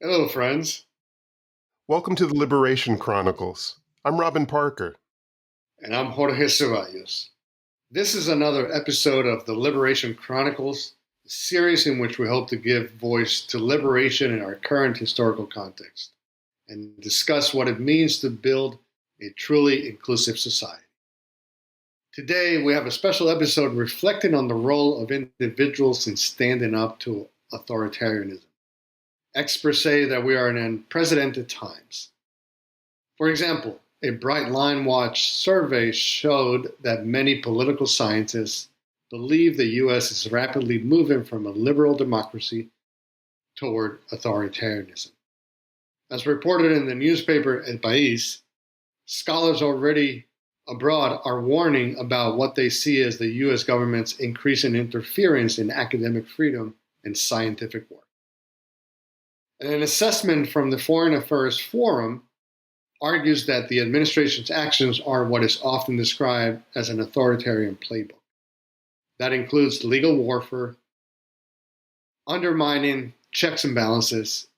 Hello, friends, Welcome to the Liberation Chronicles. I'm Robin Parker. and I'm Jorge Zeballos. This is another episode of the Liberation Chronicles, a series in which we hope to give voice to liberation in our current historical context and discuss what it means to build a truly inclusive society. Today, we have a special episode reflecting on the role of individuals in standing up to authoritarianism. Experts say that we are in unprecedented times. For example, a Bright Line Watch survey showed that many political scientists believe the U.S. is rapidly moving from a liberal democracy toward authoritarianism. As reported in the newspaper El País, scholars already abroad are warning about what they see as the U.S. government's increasing interference in academic freedom and scientific work. And an assessment from the Foreign Affairs Forum argues that the administration's actions are what is often described as an authoritarian playbook. That includes legal warfare, undermining checks and balances,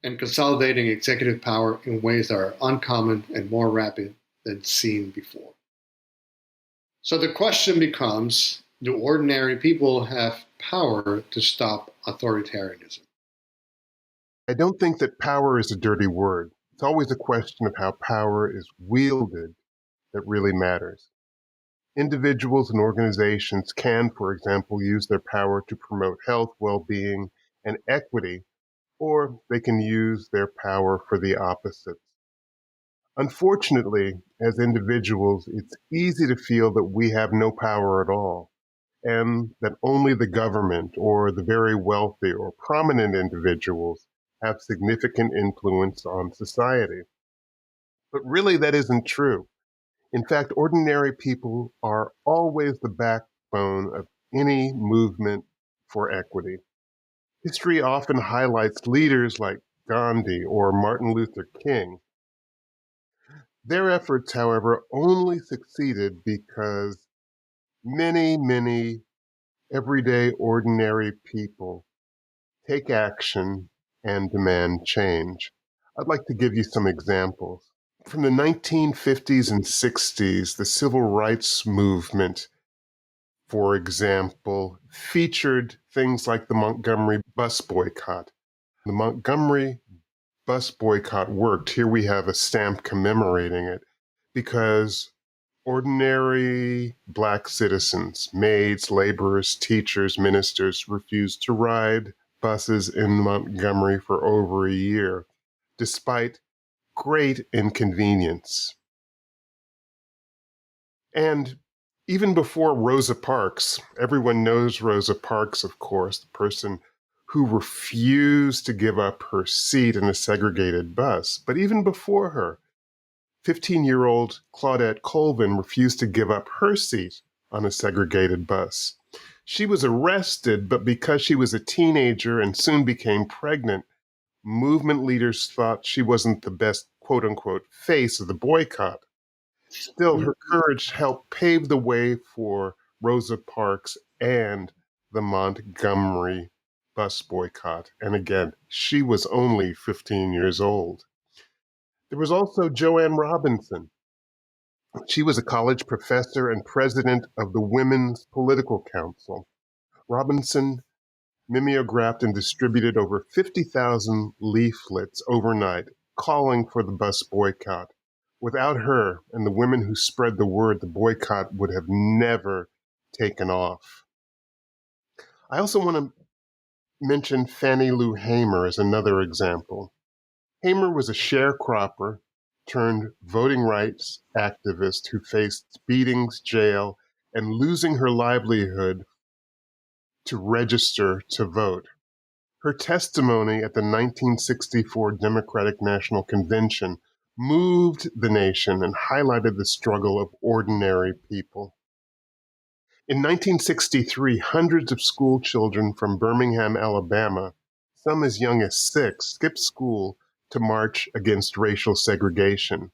and consolidating executive power in ways that are uncommon and more rapid than seen before. So the question becomes, do ordinary people have power to stop authoritarianism? I don't think that power is a dirty word. It's always a question of how power is wielded that really matters. Individuals and organizations can, for example, use their power to promote health, well-being, and equity, or they can use their power for the opposites. Unfortunately, as individuals, it's easy to feel that we have no power at all, and that only the government or the very wealthy or prominent individuals have significant influence on society. But really, that isn't true. In fact, ordinary people are always the backbone of any movement for equity. History often highlights leaders like Gandhi or Martin Luther King. Their efforts, however, only succeeded because many everyday ordinary people take action and demand change. I'd like to give you some examples. From the 1950s and 60s, the civil rights movement, for example, featured things like the Montgomery Bus Boycott. The Montgomery Bus Boycott worked. Here we have a stamp commemorating it because ordinary Black citizens, maids, laborers, teachers, ministers, refused to ride buses in Montgomery for over a year, despite great inconvenience. And even before Rosa Parks, everyone knows Rosa Parks, of course, the person who refused to give up her seat in a segregated bus. But even before her, 15-year-old Claudette Colvin refused to give up her seat on a segregated bus. She was arrested, but because she was a teenager and soon became pregnant, movement leaders thought she wasn't the best quote-unquote face of the boycott. Still, her courage helped pave the way for Rosa Parks and the Montgomery bus boycott. And again, she was only 15 years old. There was also Joanne Robinson. She was a college professor and president of the Women's Political Council. Robinson mimeographed and distributed over 50,000 leaflets overnight calling for the bus boycott. Without her and the women who spread the word, the boycott would have never taken off. I also want to mention Fannie Lou Hamer as another example. Hamer was a sharecropper turned voting rights activist who faced beatings, jail, and losing her livelihood to register to vote. Her testimony at the 1964 Democratic National Convention moved the nation and highlighted the struggle of ordinary people. In 1963, hundreds of school children from Birmingham, Alabama, some as young as 6, skipped school to march against racial segregation.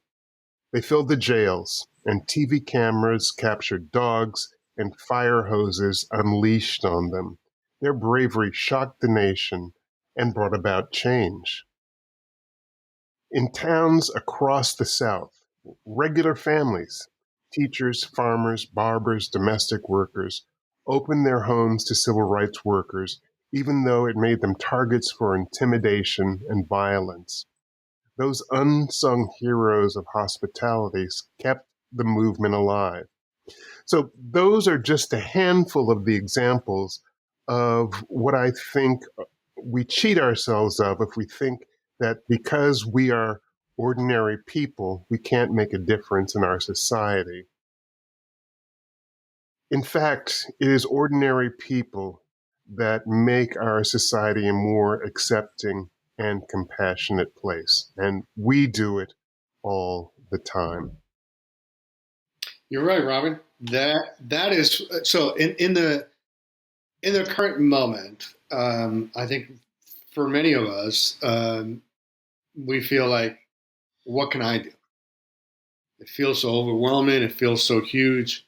They filled the jails, and TV cameras captured dogs and fire hoses unleashed on them. Their bravery shocked the nation and brought about change. In towns across the South, regular families, teachers, farmers, barbers, domestic workers, opened their homes to civil rights workers, even though it made them targets for intimidation and violence. Those unsung heroes of hospitality kept the movement alive. So those are just a handful of the examples of what I think we cheat ourselves of if we think that because we are ordinary people, we can't make a difference in our society. In fact, it is ordinary people that make our society a more accepting and compassionate place. And we do it all the time. You're right, Robin. That is so. In the current moment, I think for many of us, we feel like, what can I do? It feels so overwhelming. It feels so huge.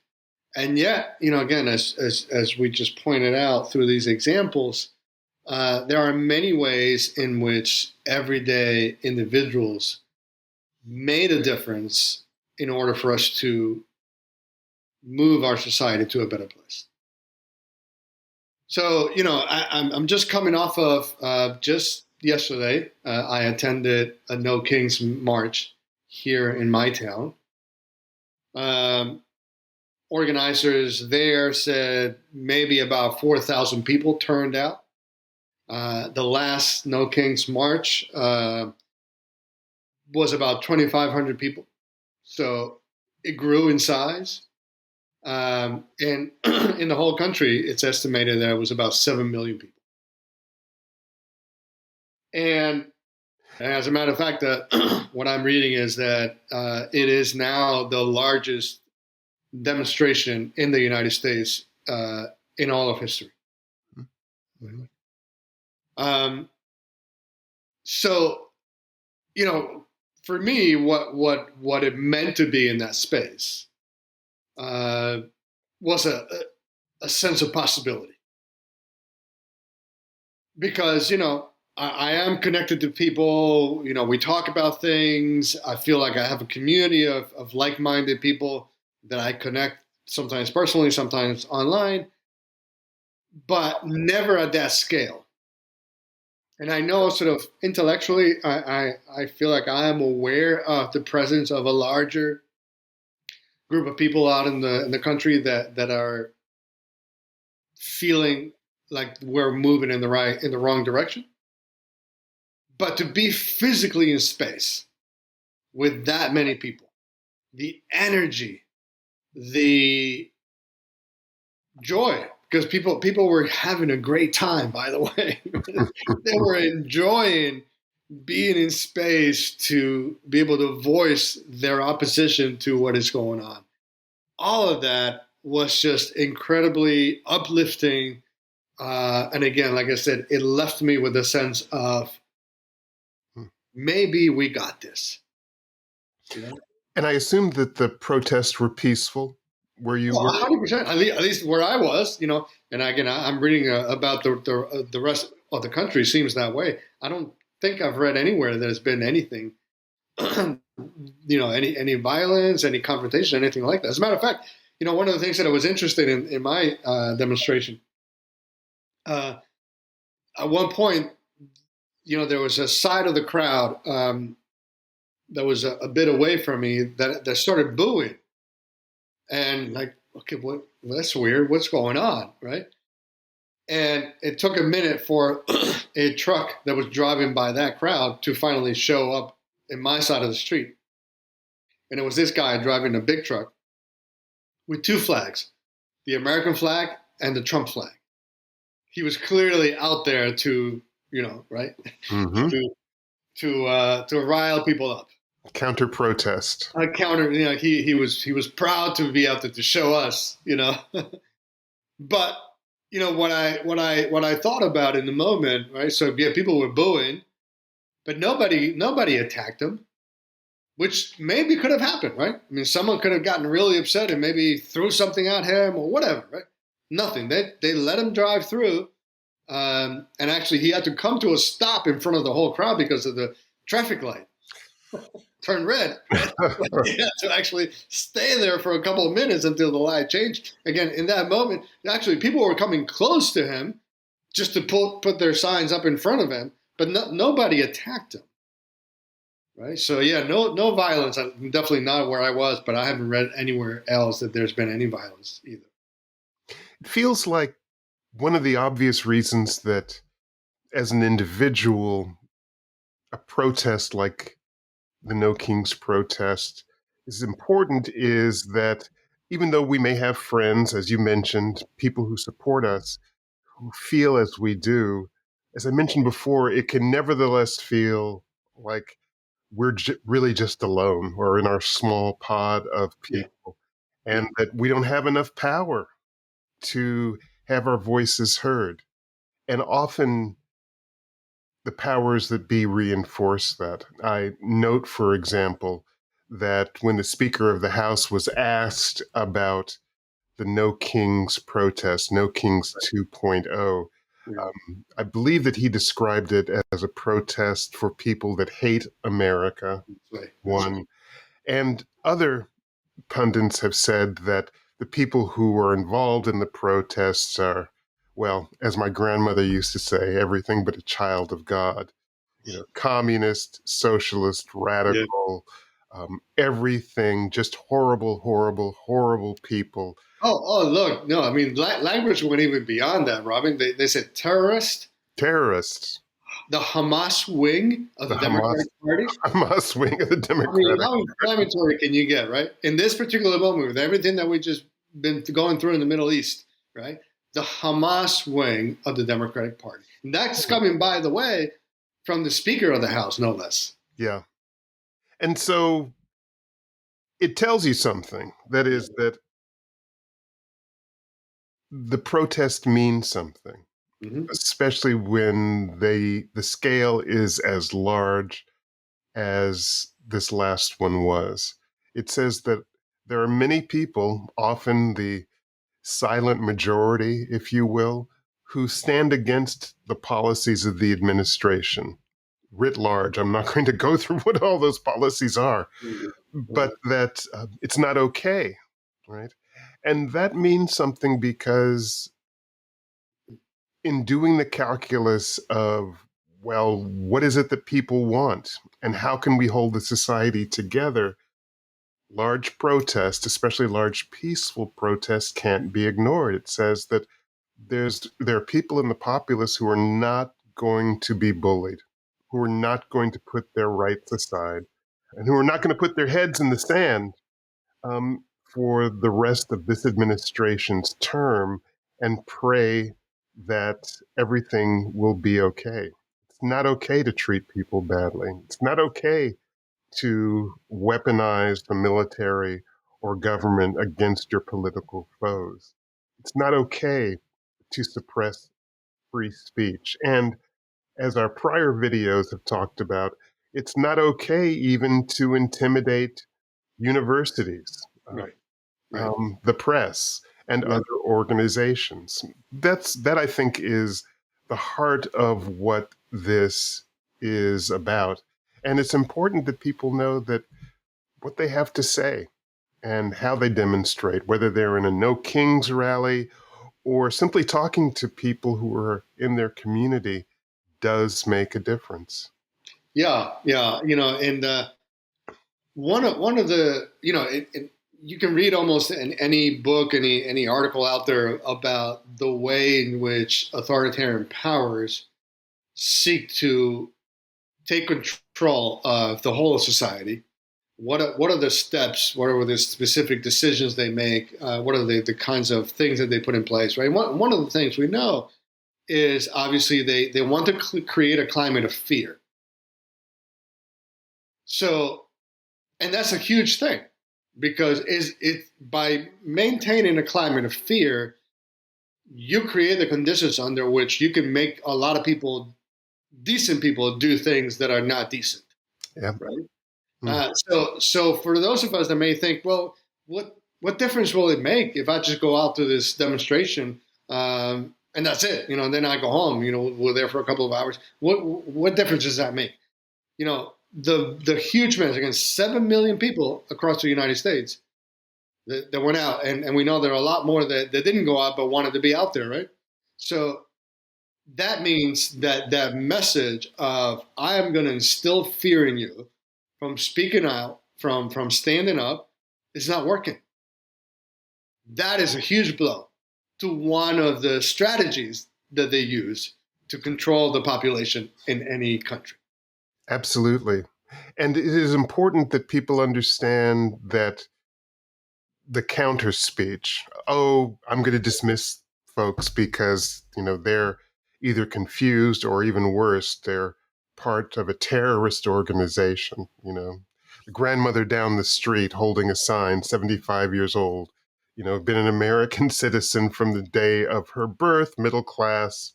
And yet, again, as we just pointed out through these examples, there are many ways in which everyday individuals made a difference in order for us to move our society to a better place. So, I'm just coming off of just yesterday. I attended a No Kings March here in my town. Organizers there said maybe about 4,000 people turned out. The last No Kings March was about 2,500 people. So it grew in size. And in the whole country, it's estimated that it was about 7 million people. And as a matter of fact, what I'm reading is that it is now the largest demonstration in the United States in all of history. Mm-hmm. So, for me, what it meant to be in that space was a sense of possibility. Because, I am connected to people, we talk about things. I feel like I have a community of like-minded people that I connect sometimes personally, sometimes online, but never at that scale. And I know sort of intellectually, I feel like I am aware of the presence of a larger group of people out in the country that are feeling like we're moving in the wrong direction. But to be physically in space with that many people, the energy, the joy, because people were having a great time, by the way. They were enjoying being in space to be able to voice their opposition to what is going on. All of that was just incredibly uplifting. And again, like I said, it left me with a sense of maybe we got this. And I assumed that the protests were peaceful where you were? 100%, at least where I was, and again, I'm reading about the rest of the country seems that way. I don't think I've read anywhere that there's been anything, any violence, any confrontation, anything like that. As a matter of fact, one of the things that I was interested in my demonstration, at one point, there was a side of the crowd that was a bit away from me that started booing. And like, okay, that's weird. What's going on, right? And it took a minute for a truck that was driving by that crowd to finally show up in my side of the street. And it was this guy driving a big truck with two flags, the American flag and the Trump flag. He was clearly out there to, right, mm-hmm. to rile people up. Counter protest. He was proud to be out there to show us, But what I thought about in the moment, right? So yeah, people were booing, but nobody attacked him, which maybe could have happened, right? I mean, someone could have gotten really upset and maybe threw something at him or whatever, right? Nothing. They let him drive through. And actually, he had to come to a stop in front of the whole crowd because of the traffic light turned red. He had to actually stay there for a couple of minutes until the light changed. Again, in that moment, actually, people were coming close to him just to put their signs up in front of him, but nobody attacked him. Right. So yeah, no violence. I'm definitely not where I was, but I haven't read anywhere else that there's been any violence either. It feels like one of the obvious reasons that, as an individual, a protest like the No Kings protest is important is that even though we may have friends, as you mentioned, people who support us, who feel as we do, as I mentioned before, it can nevertheless feel like we're really just alone or in our small pod of Yeah. people, and that we don't have enough power to have our voices heard. And often the powers that be reinforce that. I note, for example, that when the Speaker of the House was asked about the No Kings protest, No Kings 2.0, Yeah. I believe that he described it as a protest for people that hate America, Right. one. And other pundits have said that the people who were involved in the protests are, well, as my grandmother used to say, everything but a child of God. Communist, socialist, Yeah. radical, everything, just horrible, horrible, horrible people. Look, no, I mean, language went even beyond that, Robin. They said terrorist, Terrorists, the Hamas wing of the the Democratic Party. Hamas wing of the I mean, Democratic. how inflammatory can you get, right? In this particular moment, with everything that we just been going through in the Middle East, right? The Hamas wing of the Democratic Party. And that's coming, by the way, from the Speaker of the House, no less. Yeah. And so it tells you something. That is that the protest means something, Mm-hmm. especially when the scale is as large as this last one was. It says that there are many people, often the silent majority, if you will, who stand against the policies of the administration writ large. I'm not going to go through what all those policies are, but that it's not okay, right? And that means something because in doing the calculus of, well, what is it that people want and how can we hold the society together? Large protests, especially large peaceful protests, can't be ignored. It says that there are people in the populace who are not going to be bullied, who are not going to put their rights aside, and who are not going to put their heads in the sand for the rest of this administration's term and pray that everything will be okay. It's not okay to treat people badly. It's not okay to weaponize the military or government against your political foes. It's not okay to suppress free speech. And as our prior videos have talked about, it's not okay even to intimidate universities, Right. Right. the press, and Yeah. other organizations. That I think is the heart of what this is about. And it's important that people know that what they have to say and how they demonstrate, whether they're in a No Kings rally or simply talking to people who are in their community, does make a difference. Yeah. Yeah. And one of the, you can read almost in any book, any article out there about the way in which authoritarian powers seek to take control of the whole of society. What are the steps? What are the specific decisions they make? What are the kinds of things that they put in place? Right. One of the things we know is obviously they want to create a climate of fear. So, and that's a huge thing because is it by maintaining a climate of fear, you create the conditions under which you can make a lot of people, decent people, do things that are not decent. Yeah. Right. Mm. So for those of us that may think, well, what difference will it make if I just go out to this demonstration and that's it. And then I go home. We're there for a couple of hours. What difference does that make? The huge mess against 7 million people across the United States that went out, and we know there are a lot more that didn't go out but wanted to be out there, right? So that means that message of I am going to instill fear in you from speaking out, from standing up, is not working. That is a huge blow to one of the strategies that they use to control the population in any country. Absolutely. And it is important that people understand that the counter speech, oh, I'm going to dismiss folks because, they're either confused or even worse, they're part of a terrorist organization, The grandmother down the street holding a sign, 75 years old, been an American citizen from the day of her birth, middle class,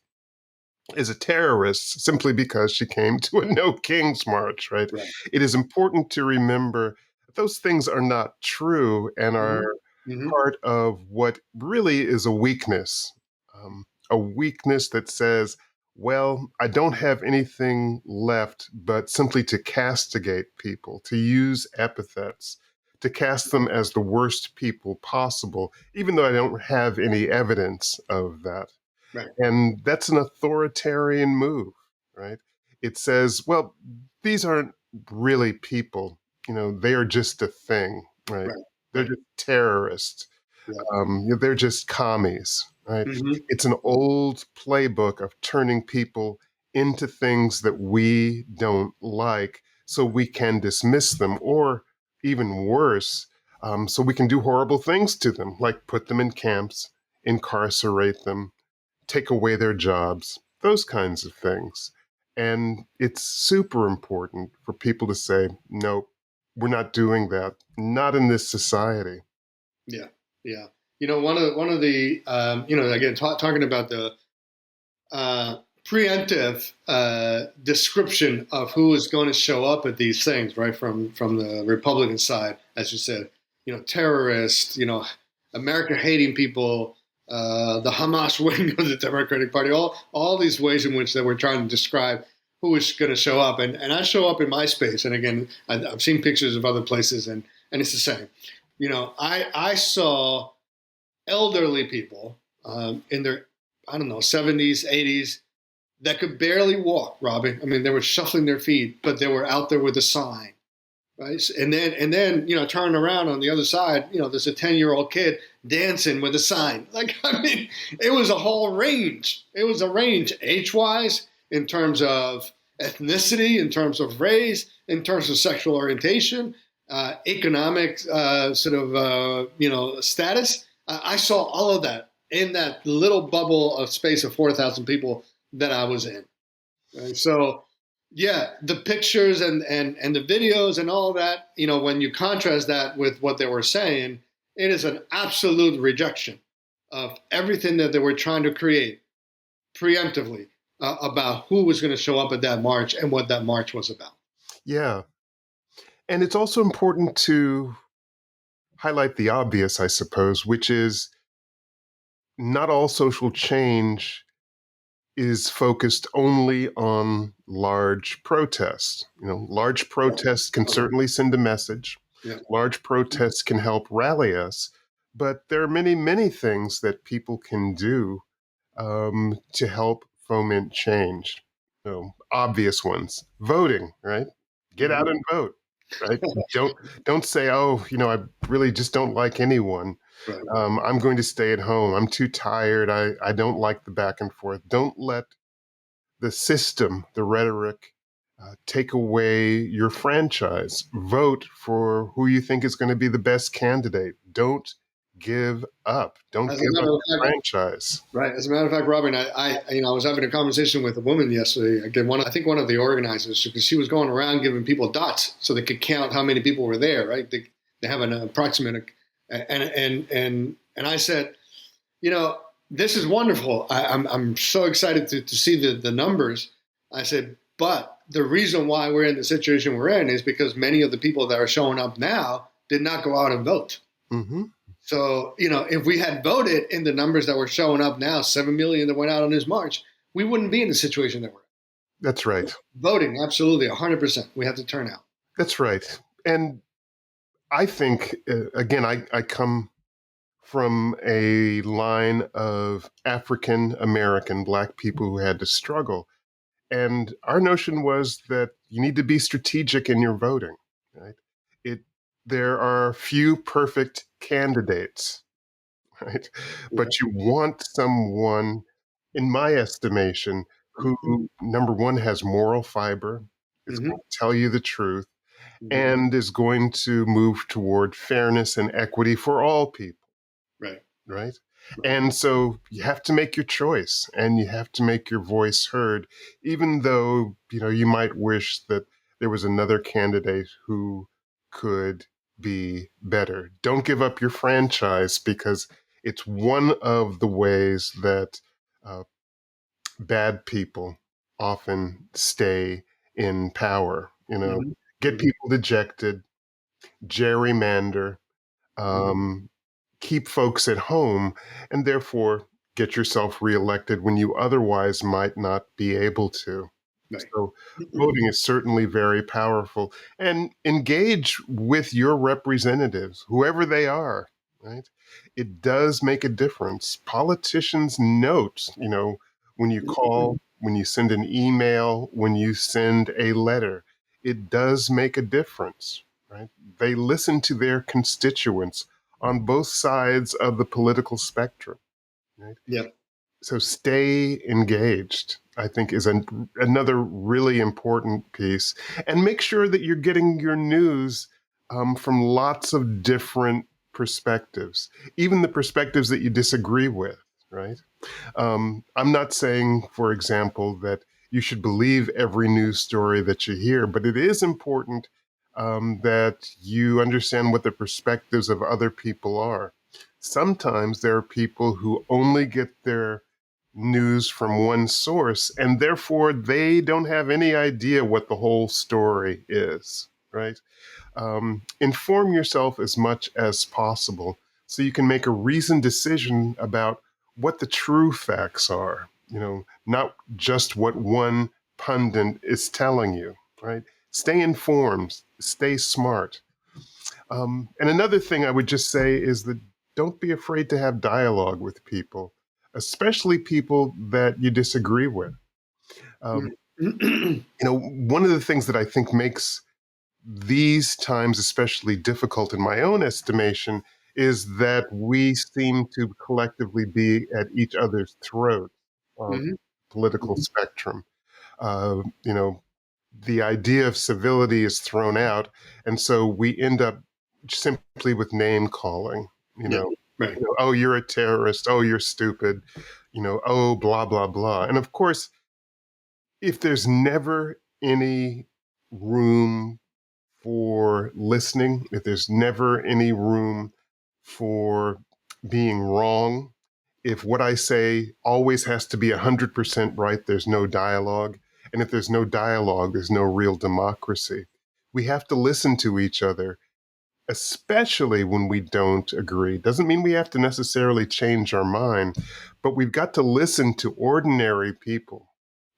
is a terrorist simply because she came to a No Kings March, right? Right. It is important to remember that those things are not true and are Mm-hmm. part of what really is a weakness that says, well, I don't have anything left but simply to castigate people, to use epithets, to cast them as the worst people possible, even though I don't have any evidence of that. Right. And that's an authoritarian move, right? It says, well, these aren't really people. They are just a thing, right? Right. They're just terrorists. Yeah. They're just commies, right? Mm-hmm. It's an old playbook of turning people into things that we don't like so we can dismiss them, or even worse, so we can do horrible things to them, like put them in camps, incarcerate them, take away their jobs, those kinds of things. And it's super important for people to say, no, we're not doing that. Not in this society. Yeah. Yeah. One of the again talking about the preemptive description of who is going to show up at these things, right? From the Republican side, as you said, terrorists, America hating people, the Hamas wing of the Democratic Party, all these ways in which that we're trying to describe who is going to show up. And I show up in my space. And again, I've seen pictures of other places and it's the same. I saw elderly people in their, 70s, 80s that could barely walk, Robin. I mean, they were shuffling their feet, but they were out there with a sign, right? And then turning around on the other side, there's a 10-year-old kid dancing with a sign. It was a whole range. It was a range age-wise, in terms of ethnicity, in terms of race, in terms of sexual orientation, economic status. I saw all of that in that little bubble of space of 4,000 people that I was in. Right? So, yeah, the pictures and the videos and all that, when you contrast that with what they were saying, it is an absolute rejection of everything that they were trying to create preemptively about who was going to show up at that march and what that march was about. Yeah. And it's also important to highlight the obvious, I suppose, which is not all social change is focused only on large protests. Large protests can certainly send a message. Yeah. Large protests can help rally us, but there are many, many things that people can do to help foment change. Obvious ones: voting, right? Get out and vote, right? don't say, oh, I really just don't like anyone. Right. I'm going to stay at home. I'm too tired. I don't like the back and forth. Don't let the system, the rhetoric, take away your franchise. Vote for who you think is going to be the best candidate. Don't give up. Don't give up the franchise. Right. As a matter of fact, Robin, I was having a conversation with a woman yesterday. Again, one of the organizers, because she was going around giving people dots so they could count how many people were there. Right. They have an approximate, and I said, this is wonderful. I'm so excited to see the numbers. I said, but the reason why we're in the situation we're in is because many of the people that are showing up now did not go out and vote. Mm-hmm. So, if we had voted in the numbers that were showing up now, 7 million that went out on this march, we wouldn't be in the situation that we're in. That's right. Voting, absolutely, 100%. We have to turn out. That's right. And I think, again, I come from a line of African American Black people who had to struggle. And our notion was that you need to be strategic in your voting, right? It There are few perfect candidates, right? Yeah. But you want someone, in my estimation, who, number one, has moral fiber, is Mm-hmm. going to tell you the truth, Mm-hmm. and is going to move toward fairness and equity for all people, Right. right? And so you have to make your choice and you have to make your voice heard, even though, you might wish that there was another candidate who could be better. Don't give up your franchise, because it's one of the ways that uh, bad people often stay in power. Mm-hmm. Get Mm-hmm. people dejected, gerrymander, Mm-hmm. um, keep folks at home, and therefore get yourself reelected when you otherwise might not be able to. Right. So voting is certainly very powerful. And engage with your representatives, whoever they are, right? It does make a difference. Politicians note, when you call, when you send an email, when you send a letter, it does make a difference, right? They listen to their constituents on both sides of the political spectrum, right? Yeah. So stay engaged, I think, is another really important piece. And make sure that you're getting your news from lots of different perspectives, even the perspectives that you disagree with, right? I'm not saying, for example, that you should believe every news story that you hear, but it is important that you understand what the perspectives of other people are. Sometimes there are people who only get their news from one source, and therefore they don't have any idea what the whole story is, right? Inform yourself as much as possible so you can make a reasoned decision about what the true facts are, not just what one pundit is telling you, right? Stay informed, stay smart. And another thing I would just say is that don't be afraid to have dialogue with people, especially people that you disagree with. Um, Mm-hmm. One of the things that I think makes these times especially difficult in my own estimation is that we seem to collectively be at each other's throat on Mm-hmm. the political spectrum. Uh, you know, the idea of civility is thrown out, and so we end up simply with name calling. You Yeah. know, Right. oh, you're a terrorist. Oh, you're stupid. Oh, blah blah blah. And of course, if there's never any room for listening, if there's never any room for being wrong, if what I say always has to be 100% right, there's no dialogue. And if there's no dialogue, there's no real democracy. We have to listen to each other, especially when we don't agree. Doesn't mean we have to necessarily change our mind, but we've got to listen to ordinary people,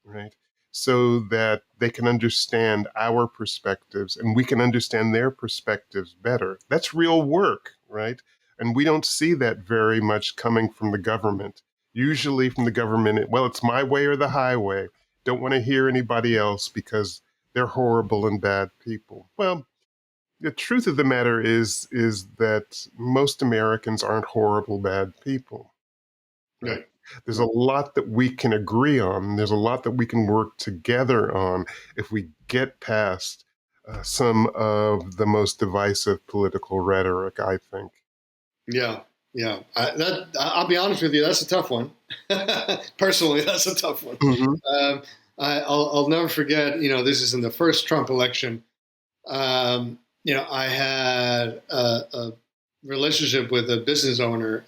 right? So that they can understand our perspectives and we can understand their perspectives better. That's real work, right? And we don't see that very much coming from the government. Usually from the government, well, it's my way or the highway. Don't want to hear anybody else because they're horrible and bad people. Well, the truth of the matter is that most Americans aren't horrible, bad people. Right? Right. There's a lot that we can agree on. There's a lot that we can work together on if we get past some of the most divisive political rhetoric, I think. Yeah. Yeah. I'll be honest with you. That's a tough one. Personally, that's a tough one. Hmm. Um, I'll never forget. This is in the first Trump election. I had a relationship with a business owner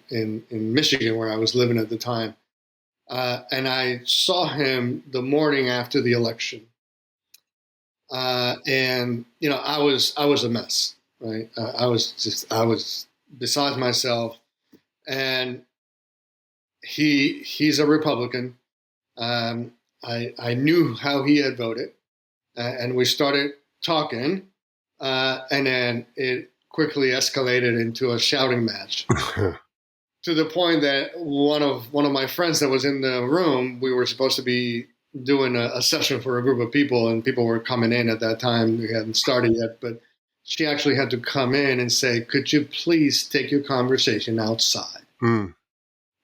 in Michigan where I was living at the time, and I saw him the morning after the election, and I was a mess, right? I was besides myself, and he's a Republican. I knew how he had voted, and we started talking, and then it quickly escalated into a shouting match to the point that one of my friends that was in the room, we were supposed to be doing a session for a group of people, and people were coming in at that time. We hadn't started yet, but she actually had to come in and say, "Could you please take your conversation outside?" Mm.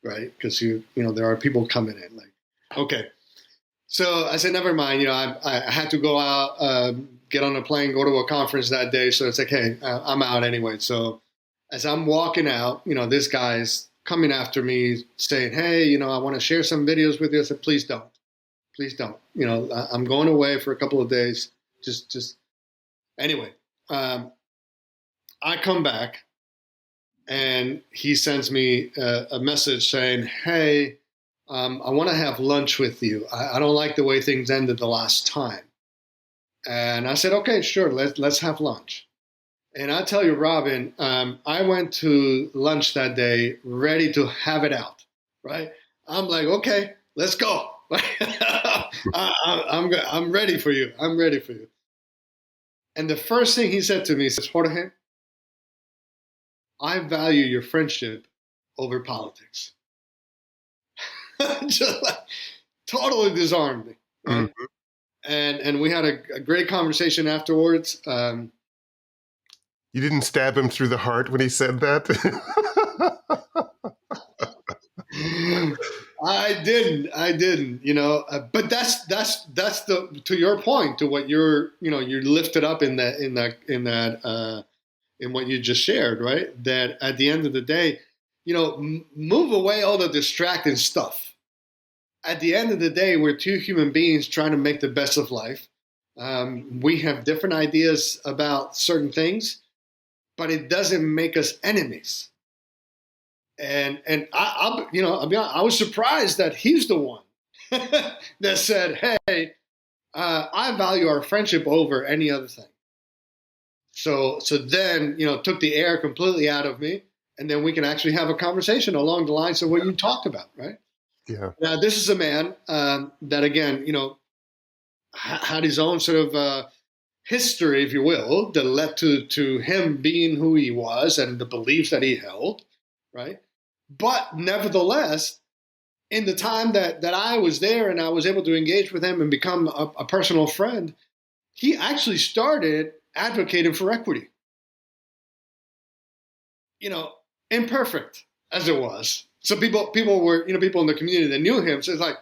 Right? Because there are people coming in. Like, okay. So I said, never mind. I had to go out, get on a plane, go to a conference that day. So it's like, hey, I'm out anyway. So as I'm walking out, this guy's coming after me saying, hey, I want to share some videos with you. I said, please don't. Please don't. I'm going away for a couple of days. Just anyway. I come back and he sends me a message saying, hey, I want to have lunch with you. I don't like the way things ended the last time. And I said, okay, sure, let's have lunch. And I tell you, Robin, I went to lunch that day ready to have it out, right? I'm like, okay, let's go. I'm ready for you. I'm ready for you. And the first thing he said to me is, Jorge, I value your friendship over politics. Just like, totally disarmed me. Right? Mm-hmm. And we had a great conversation afterwards. You didn't stab him through the heart when he said that? I didn't, but that's to your point, to what you lifted up in what you just shared, right? That at the end of the day, move away all the distracting stuff. At the end of the day, we're two human beings trying to make the best of life. We have different ideas about certain things, but it doesn't make us enemies. And I was surprised that he's the one that said, "Hey, I value our friendship over any other thing." So then took the air completely out of me, and then we can actually have a conversation along the lines of what you talked about, right? Yeah. Now, this is a man that, again, had his own sort of history, if you will, that led to him being who he was and the beliefs that he held, right? But nevertheless, in the time that I was there and I was able to engage with him and become a personal friend, he actually started advocating for equity. Imperfect as it was. So people were, people in the community that knew him. So it's like,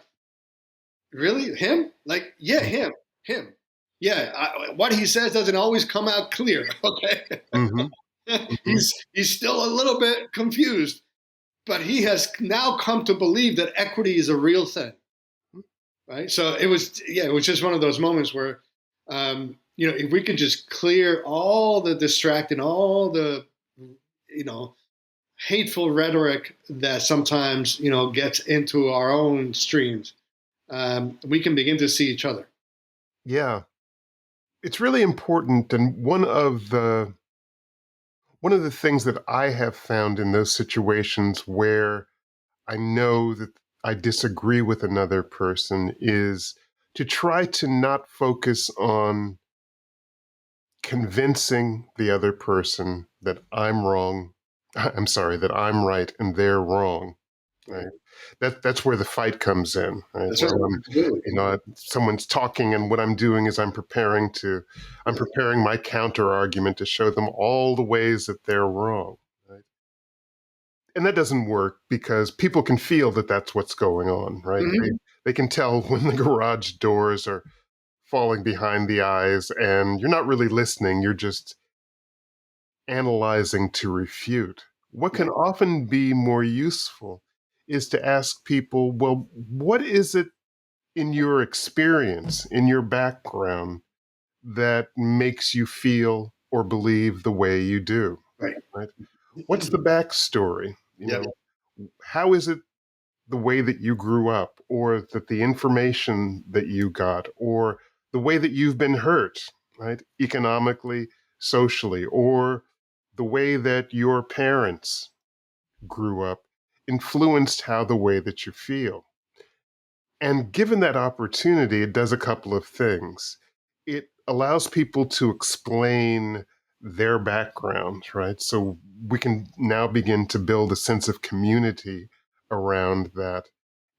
really? Him? Like, yeah, him. Yeah, what he says doesn't always come out clear, okay? Mm-hmm. Mm-hmm. He's still a little bit confused, but he has now come to believe that equity is a real thing, right? So it was just one of those moments where, if we could just clear all the distracting, all the, hateful rhetoric that sometimes, gets into our own streams, we can begin to see each other. Yeah. It's really important. And one of the things that I have found in those situations where I know that I disagree with another person is to try to not focus on convincing the other person that I'm wrong. I'm sorry, that I'm right and they're wrong. Right. That's where the fight comes in. Right. That's Where right. someone's talking, and what I'm doing is I'm preparing my counter argument to show them all the ways that they're wrong. Right. And that doesn't work because people can feel that that's what's going on. Right. Mm-hmm. They can tell when the garage doors are falling behind the eyes, and you're not really listening. You're just analyzing to refute. What can often be more useful is to ask people, well, what is it in your experience, in your background, that makes you feel or believe the way you do? Right. Right? What's the backstory? Yep. How is it the way that you grew up, or that the information that you got, or the way that you've been hurt, right? Economically, socially, or the way that your parents grew up influenced how the way that you feel. And given that opportunity, it does a couple of things. It allows people to explain their background, right? So we can now begin to build a sense of community around that.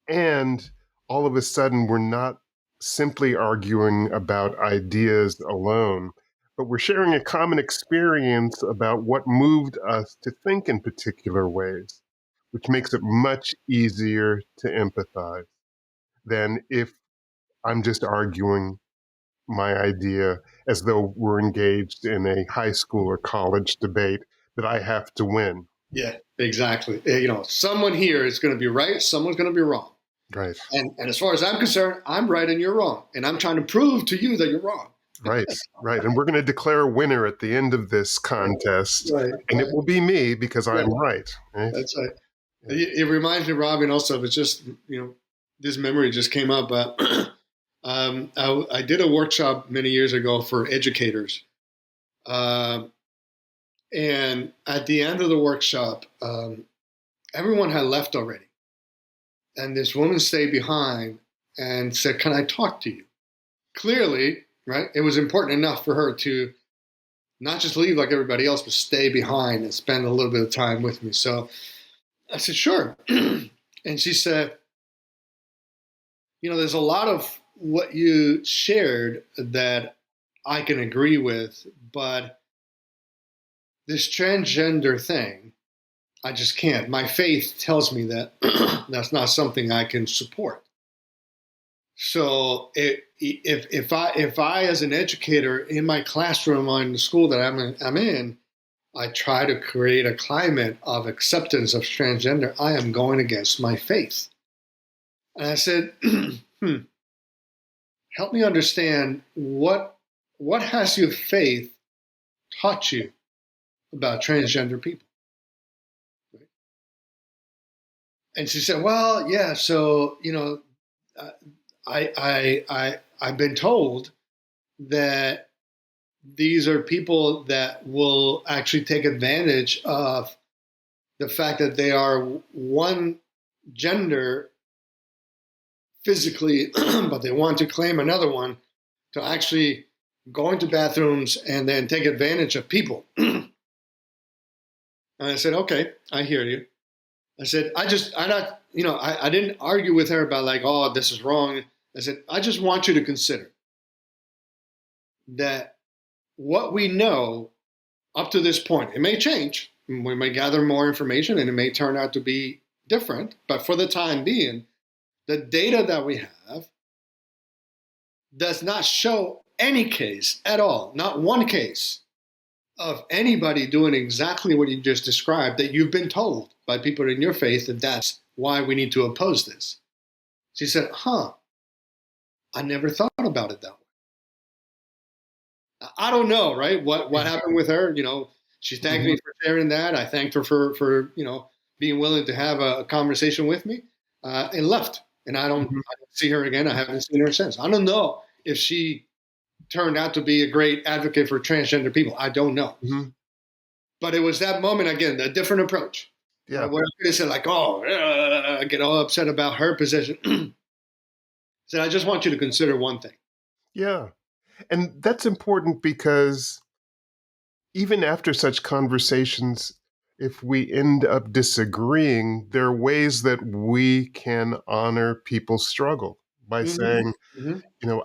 And all of a sudden, we're not simply arguing about ideas alone, but we're sharing a common experience about what moved us to think in particular ways, which makes it much easier to empathize than if I'm just arguing my idea as though we're engaged in a high school or college debate that I have to win. Yeah, exactly. Someone here is going to be right, someone's going to be wrong. Right. And as far as I'm concerned, I'm right and you're wrong. And I'm trying to prove to you that you're wrong. Right, right. And we're going to declare a winner at the end of this contest. Right, and right. it will be me because Yeah. I'm right. That's right. It reminds me, Robin, also, it's just, this memory just came up. I did a workshop many years ago for educators. And at the end of the workshop, everyone had left already. And this woman stayed behind and said, "Can I talk to you?" Clearly, right, it was important enough for her to not just leave like everybody else, but stay behind and spend a little bit of time with me. So I said, "Sure." And she said, "There's a lot of what you shared that I can agree with, but this transgender thing, I just can't. My faith tells me that that's not something I can support. So if I as an educator in my classroom or in the school that I'm in, I try to create a climate of acceptance of transgender, I am going against my faith." And I said, "Help me understand what has your faith taught you about transgender people?" And she said, "Well, yeah. So I've been told that these are people that will actually take advantage of the fact that they are one gender physically, but they want to claim another one to actually go into bathrooms and then take advantage of people." And I said, "Okay, I hear you." I said, I didn't argue with her about like, "Oh, this is wrong." I said, "I just want you to consider that what we know up to this point, it may change. We may gather more information and it may turn out to be different. But for the time being, the data that we have does not show any case at all, not one case of anybody doing exactly what you just described, that you've been told by people in your faith that that's why we need to oppose this." She said, "I never thought about it that way." I don't know, right? What happened with her? She thanked me for sharing that. I thanked her for being willing to have a conversation with me, and left. And I don't see her again. I haven't seen her since. I don't know if she turned out to be a great advocate for transgender people. I don't know. But it was that moment again, a different approach. Yeah. Where I could have said like, I get all upset about her position. I said, "I just want you to consider one thing." Yeah. And that's important because even after such conversations, if we end up disagreeing, there are ways that we can honor people's struggle by saying,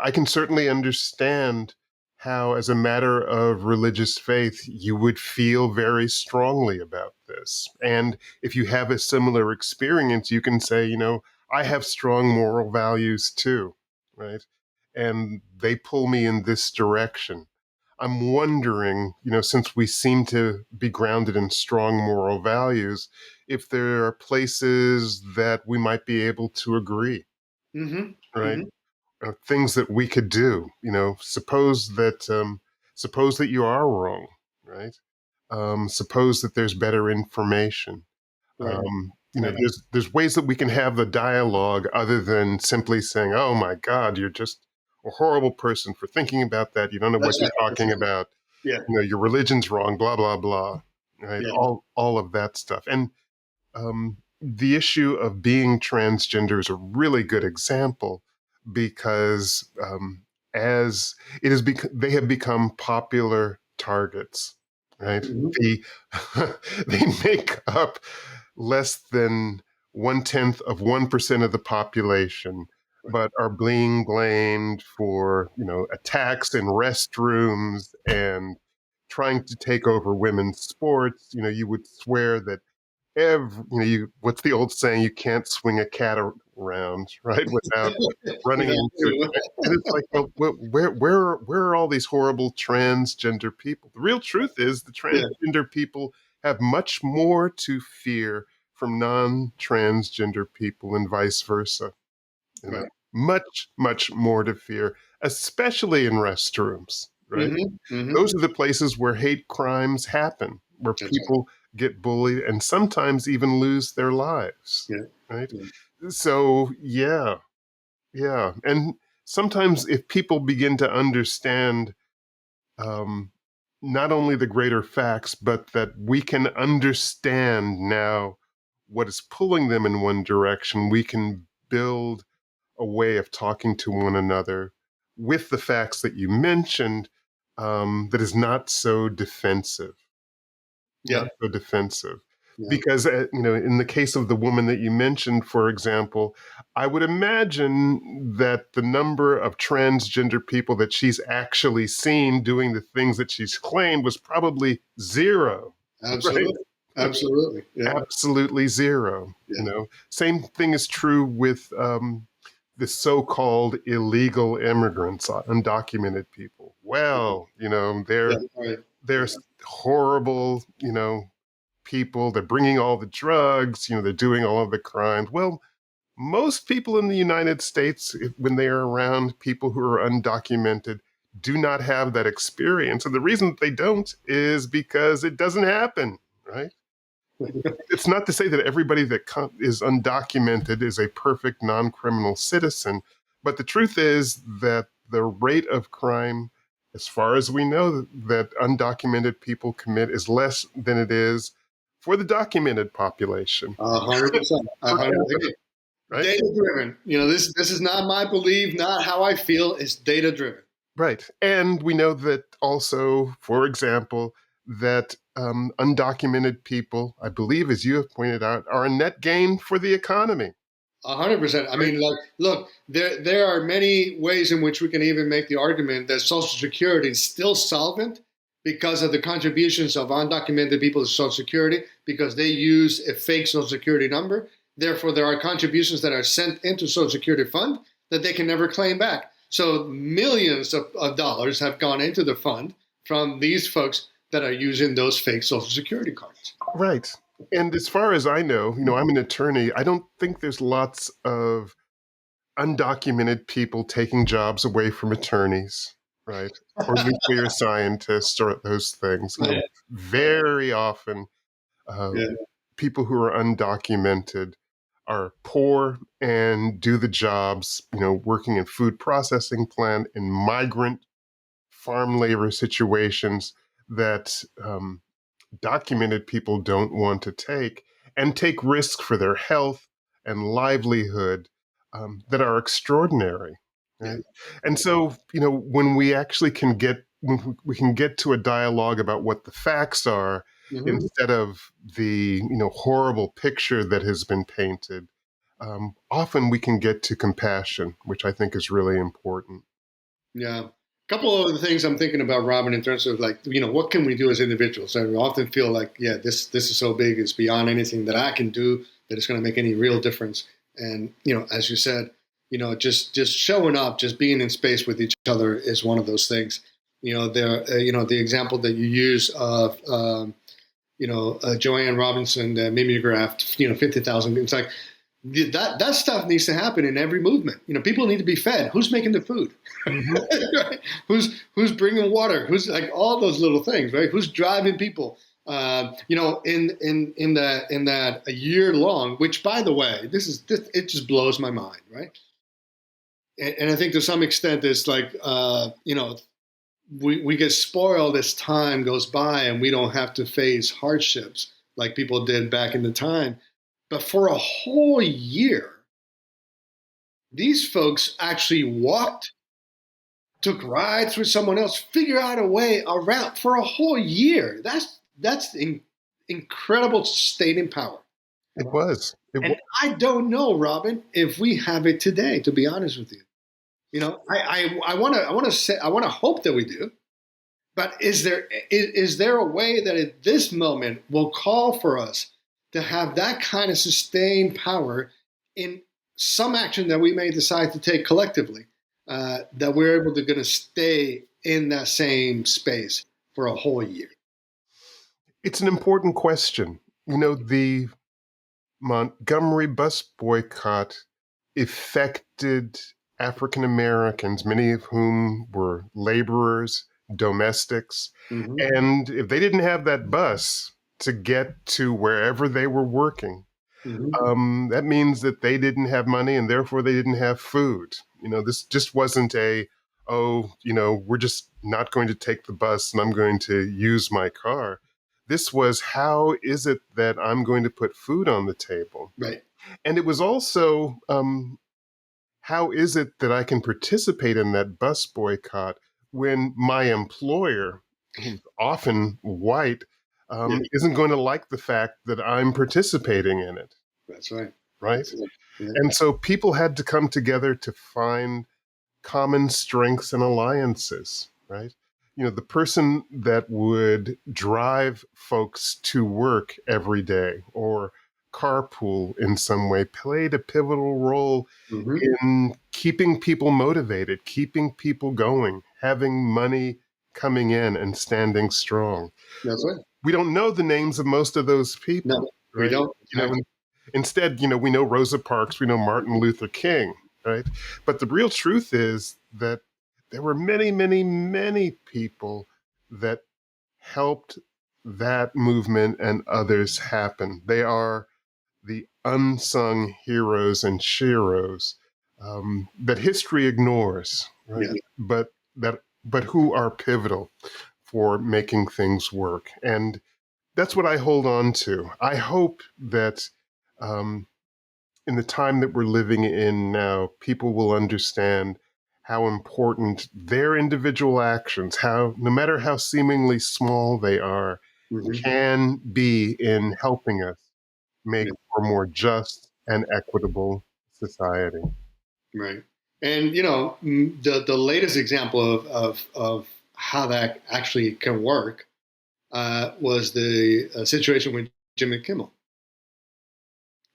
I can certainly understand how, as a matter of religious faith, you would feel very strongly about this. And if you have a similar experience, you can say, I have strong moral values too, right? And they pull me in this direction. I'm wondering, since we seem to be grounded in strong moral values, if there are places that we might be able to agree, right? Things that we could do. Suppose that you are wrong, right? Suppose that there's better information. Right. Right. There's ways that we can have the dialogue other than simply saying, "Oh my God, you're just a horrible person for thinking about that. You don't know what That's you're right. talking about. Yeah. Your religion's wrong, blah, blah, blah." right? Yeah. All of that stuff. And the issue of being transgender is a really good example because as it is, they have become popular targets, right? Hmm. They make up less than 1/10 of 1% of the population, Right. but are being blamed for attacks in restrooms and trying to take over women's sports. You would swear that what's the old saying? You can't swing a cat around, right, without running Without into it. you. And it's like, well, where are all these horrible transgender people? The real truth is the Yeah. transgender people have much more to fear from non-transgender people and vice versa. Right. Much, much more to fear, especially in restrooms, right? Hmm. Hmm. Those are the places where hate crimes happen, where That's right. people get bullied and sometimes even lose their lives, Yeah. right? Yeah. So, yeah, yeah. And sometimes if people begin to understand um, not only the greater facts, but that we can understand now what is pulling them in one direction, we can build a way of talking to one another with the facts that you mentioned, that is not so defensive, not Yeah. so defensive. Yeah. Because, in the case of the woman that you mentioned, for example, I would imagine that the number of transgender people that she's actually seen doing the things that she's claimed was probably zero, right? Absolutely. Absolutely. Yeah. Absolutely zero. Yeah. Same thing is true with the so-called illegal immigrants, undocumented people. Well, Yeah. Right. they're Yeah. horrible, people. They're bringing all the drugs. They're doing all of the crimes. Well, most people in the United States, when they are around people who are undocumented, do not have that experience. And the reason that they don't is because it doesn't happen, right? It's not to say that everybody that is undocumented is a perfect non-criminal citizen, but the truth is that the rate of crime, as far as we know, that undocumented people commit is less than it is for the documented population 100%. per capita, Again, right? data driven. This is not my belief, not how I feel. It's data driven. Right. And we know that also, for example, that undocumented people, I believe, as you have pointed out, are a net gain for the economy. 100%. I Right? mean, like, look, there are many ways in which we can even make the argument that Social Security is still solvent because of the contributions of undocumented people to Social Security, because they use a fake Social Security number. Therefore, there are contributions that are sent into Social Security fund that they can never claim back. So millions of dollars have gone into the fund from these folks that are using those fake Social Security cards. Right. And as far as I know, I'm an attorney. I don't think there's lots of undocumented people taking jobs away from attorneys, right? Or nuclear scientists or those things. Very often, uh, Yeah. people who are undocumented are poor and do the jobs, working in food processing plant, in migrant farm labor situations that documented people don't want to take, and take risks for their health and livelihood that are extraordinary. Yeah. Right? And so, when we actually when we can get to a dialogue about what the facts are Hmm. instead of the horrible picture that has been painted, often we can get to compassion, which I think is really important. Yeah. A couple of other things I'm thinking about, Robin, in terms of like, what can we do as individuals? I often feel like, yeah, this is so big, it's beyond anything that I can do that it's going to make any real difference. And, as you said, just showing up, just being in space with each other is one of those things. The example that you use of, Joanne Robinson, mimeographed, 50,000. It's like, that stuff needs to happen in every movement. People need to be fed. Who's making the food? Mhm. Right? Who's bringing water? Who's like all those little things, right? Who's driving people? In that a year long, which by the way, it just blows my mind, right? And I think to some extent it's like we get spoiled as time goes by and we don't have to face hardships like people did back in the time. But for a whole year, these folks actually walked, took rides with someone else, figure out a way around for a whole year. That's incredible staying power. It was. And I don't know, Robin, if we have it today. To be honest with you, I want to hope that we do. But is there a way that at this moment will call for us to have that kind of sustained power in some action that we may decide to take collectively, that we're able to going to stay in that same space for a whole year? It's an important question. The Montgomery Bus Boycott affected African Americans, many of whom were laborers, domestics. Mm-hmm. And if they didn't have that bus to get to wherever they were working, that means that they didn't have money and therefore they didn't have food. This just wasn't we're just not going to take the bus and I'm going to use my car. This was, how is it that I'm going to put food on the table? Right. And it was also, how is it that I can participate in that bus boycott when my employer, who's often white, isn't going to like the fact that I'm participating in it? That's right. Right? That's right. Yeah. And so people had to come together to find common strengths and alliances, right? The person that would drive folks to work every day or carpool in some way played a pivotal role in keeping people motivated, keeping people going, having money coming in and standing strong. That's right. We don't know the names of most of those people. No, right? we don't. Instead, we know Rosa Parks, we know Martin Luther King, right? But the real truth is that there were many, many, many people that helped that movement and others happen. They are the unsung heroes and sheroes that history ignores, right? Yeah. But who are pivotal for making things work. And that's what I hold on to. I hope that in the time that we're living in now, people will understand how important their individual actions, no matter how seemingly small they are, can be in helping us make for a more just and equitable society. Right. And, the latest example of how that actually can work was the situation with Jimmy Kimmel.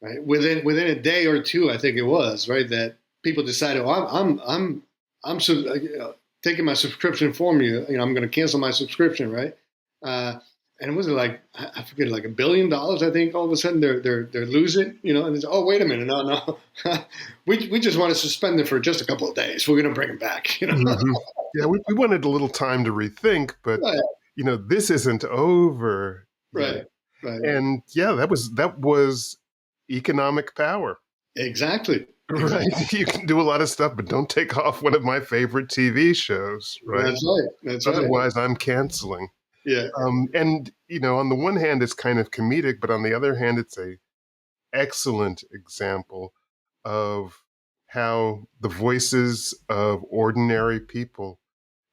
Right. Within a day or two, I think it was, right, that people decided, I'm taking my subscription from you. I'm going to cancel my subscription, right? And was it like, I forget, like $1 billion? I think all of a sudden they're losing, and it's, oh, wait a minute, no, we just want to suspend it for just a couple of days. We're going to bring it back, Yeah, we wanted a little time to rethink, but right. This isn't over. Right. Right. And yeah, that was economic power. Exactly. Right. You can do a lot of stuff, but don't take off one of my favorite TV shows, right? That's right. That's Otherwise, I'm canceling. Yeah. And, on the one hand, it's kind of comedic, but on the other hand, it's a excellent example of how the voices of ordinary people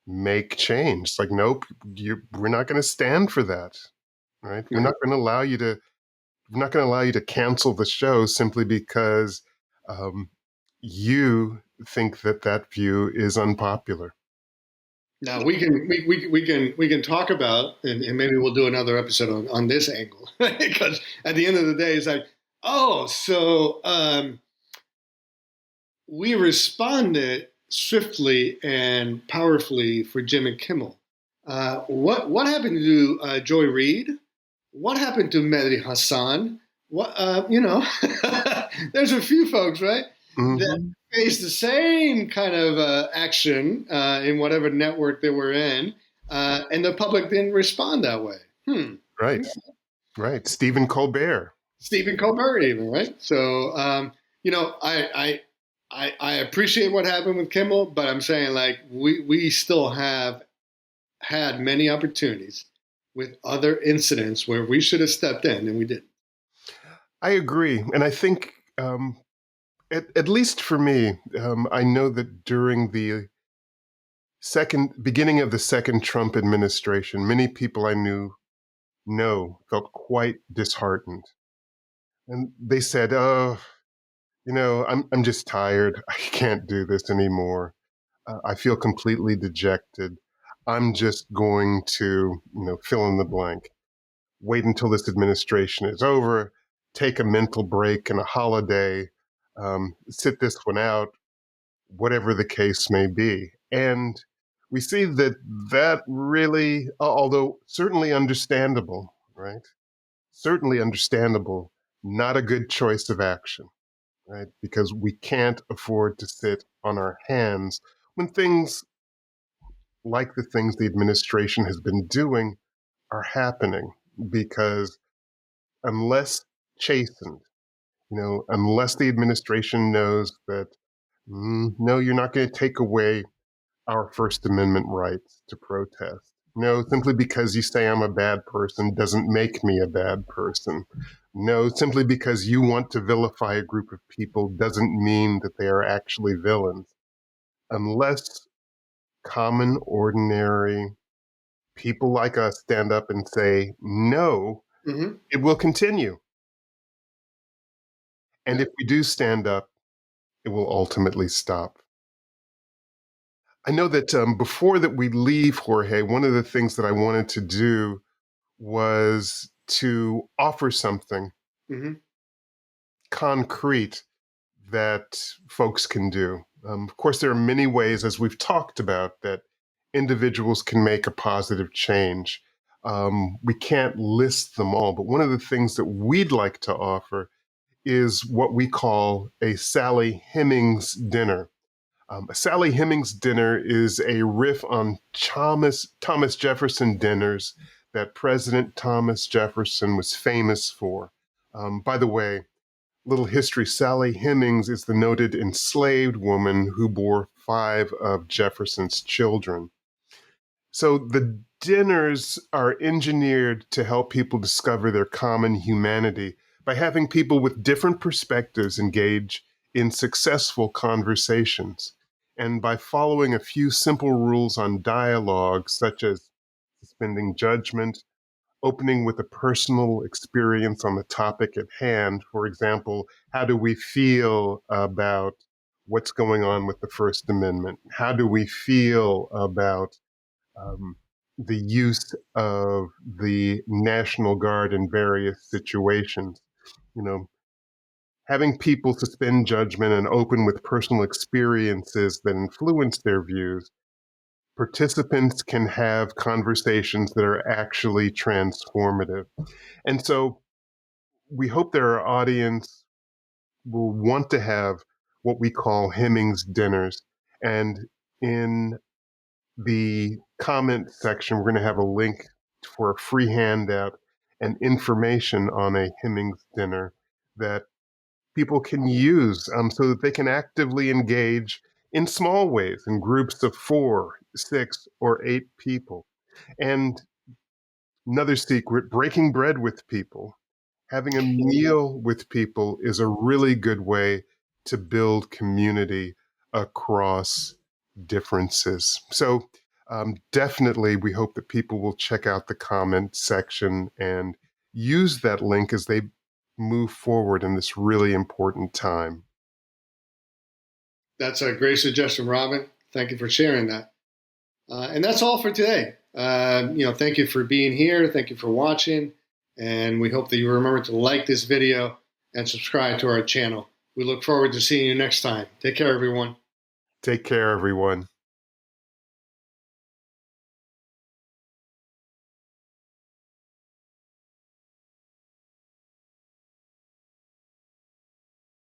make change. It's like, nope, we're not going to stand for that, right? We're not going to allow you to cancel the show simply because you think that view is unpopular. Now we can talk about, and maybe we'll do another episode on this angle, because at the end of the day, it's like, so we responded swiftly and powerfully for Jimmy Kimmel. What happened to Joy Reid? What happened to Mehdi Hassan? There's a few folks, right, that faced the same kind of action in whatever network they were in, and the public didn't respond that way. Right. Stephen Colbert, even, right? So, I appreciate what happened with Kimmel, but I'm saying, like, we still have had many opportunities with other incidents where we should have stepped in and we didn't. I agree. And I think, at least for me, I know that during the beginning of the second Trump administration, many people I felt quite disheartened. And they said, "Oh, I'm just tired. I can't do this anymore. I feel completely dejected. I'm just going to, fill in the blank. Wait until this administration is over, take a mental break and a holiday, sit this one out, whatever the case may be." And we see that really, although certainly understandable, right? Certainly understandable, not a good choice of action, right? Because we can't afford to sit on our hands when things like the things the administration has been doing are happening. Because unless chastened, unless the administration knows that, no, you're not going to take away our First Amendment rights to protest. No, simply because you say I'm a bad person doesn't make me a bad person. No, simply because you want to vilify a group of people doesn't mean that they are actually villains. Unless common, ordinary people like us stand up and say, no, Mm-hmm. it will continue. And Yeah. if we do stand up, it will ultimately stop. I know that before that we leave, Jorge, one of the things that I wanted to do was to offer something Mm-hmm. concrete that folks can do. Of course, there are many ways, as we've talked about, that individuals can make a positive change. We can't list them all, but one of the things that we'd like to offer is what we call a Sally Hemings dinner. A Sally Hemings dinner is a riff on Thomas Jefferson dinners that President Thomas Jefferson was famous for. By the way, little history, Sally Hemings is the noted enslaved woman who bore 5 of Jefferson's children. So the dinners are engineered to help people discover their common humanity by having people with different perspectives engage in successful conversations, and by following a few simple rules on dialogue, such as suspending judgment, opening with a personal experience on the topic at hand. For example, how do we feel about what's going on with the First Amendment? How do we feel about um, the use of the National Guard in various situations? You know, having people suspend judgment and open with personal experiences that influence their views, participants can have conversations that are actually transformative. And so we hope that our audience will want to have what we call Hemings dinners. And in the comment section, we're going to have a link for a free handout and information on a Hemings dinner that people can use, so that they can actively engage in small ways, in groups of 4, 6, or 8 people. And another secret, breaking bread with people. Having a meal with people is a really good way to build community across differences. So definitely, we hope that people will check out the comment section and use that link as they move forward in this really important time. That's a great suggestion, Robin. Thank you for sharing that. And that's all for today. Thank you for being here. Thank you for watching. And we hope that you remember to like this video and subscribe to our channel. We look forward to seeing you next time. Take care, everyone. Take care, everyone.